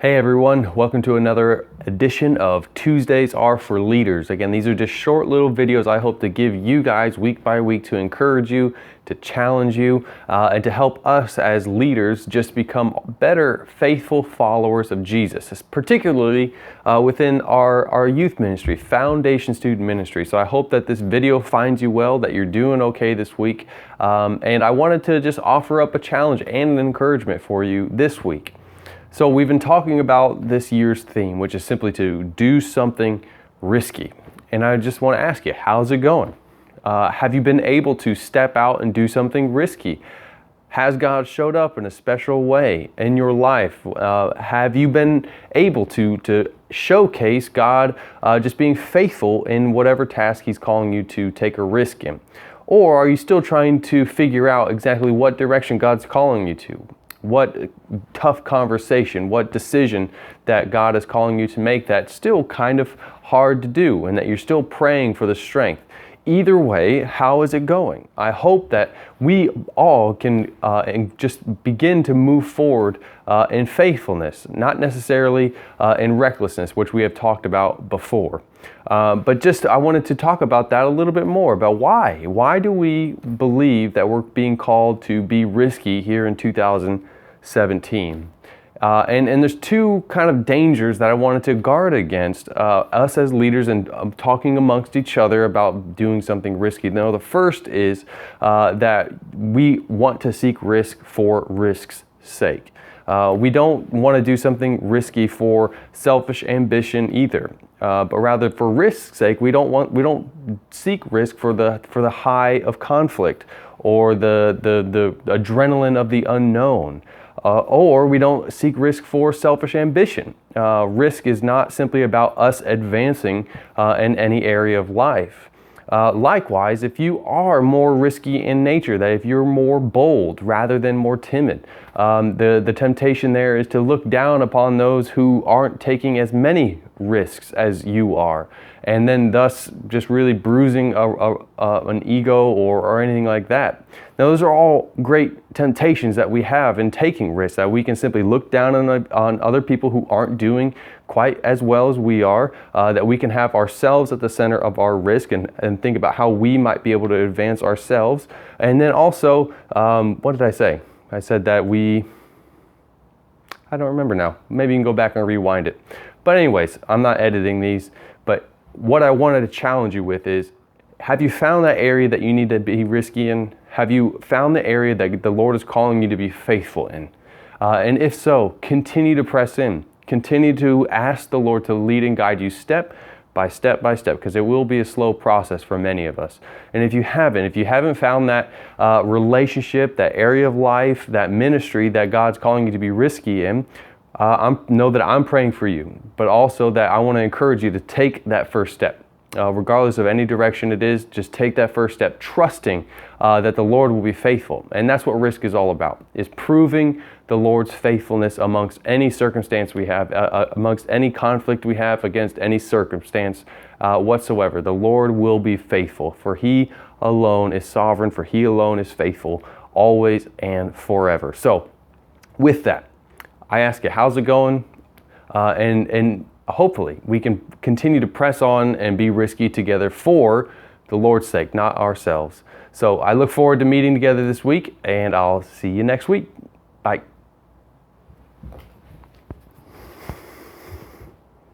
Hey everyone, welcome to another edition of Tuesdays Are for Leaders. Again, these are just short little videos I hope to give you guys week by week to encourage you, to challenge you, and to help us as leaders just become better, faithful followers of Jesus, particularly within our youth ministry, Foundation Student Ministry. So I hope that this video finds you well, that you're doing okay this week. And I wanted to just offer up a challenge and an encouragement for you this week. So we've been talking about this year's theme, which is simply to do something risky. And I just want to ask you, how's it going? Have you been able to step out and do something risky? Has God showed up in a special way in your life? Have you been able to showcase God just being faithful in whatever task He's calling you to take a risk in? Or are you still trying to figure out exactly what direction God's calling you to? What tough conversation, what decision that God is calling you to make that's still kind of hard to do and that you're still praying for the strength. Either way, how is it going? I hope that we all can just begin to move forward in faithfulness, not necessarily in recklessness, which we have talked about before. But just I wanted to talk about that a little bit more, about why. Why do we believe that we're being called to be risky here in 2017? And there's two kind of dangers that I wanted to guard against us as leaders and talking amongst each other about doing something risky. Now, the first is that we want to seek risk for risk's sake. We don't want to do something risky for selfish ambition either, but rather for risk's sake. We don't seek risk for the high of conflict or the adrenaline of the unknown. Or we don't seek risk for selfish ambition. Risk is not simply about us advancing in any area of life. Likewise, if you are more risky in nature, that if you're more bold rather than more timid, the temptation there is to look down upon those who aren't taking as many risks as you are, and then thus just really bruising an ego or anything like that. Now, those are all great temptations that we have in taking risks, that we can simply look down on other people who aren't doing quite as well as we are, that we can have ourselves at the center of our risk and think about how we might be able to advance ourselves. And then also, what did I say? I said that I don't remember now. Maybe you can go back and rewind it. But anyways, I'm not editing these, but what I wanted to challenge you with is, have you found that area that you need to be risky in? Have you found the area that the Lord is calling you to be faithful in? And if so, continue to press in. Continue to ask the Lord to lead and guide you step by step by step, because it will be a slow process for many of us. And if you haven't found that relationship, that area of life, that ministry that God's calling you to be risky in, know that I'm praying for you, but also that I want to encourage you to take that first step. Regardless of any direction it is, just take that first step, trusting that the Lord will be faithful. And that's what risk is all about, is proving the Lord's faithfulness amongst any circumstance we have, amongst any conflict we have, against any circumstance whatsoever. The Lord will be faithful, for He alone is sovereign, for He alone is faithful, always and forever. So, with that, I ask you, how's it going? And hopefully we can continue to press on and be risky together for the Lord's sake, not ourselves. So I look forward to meeting together this week, and I'll see you next week. Bye.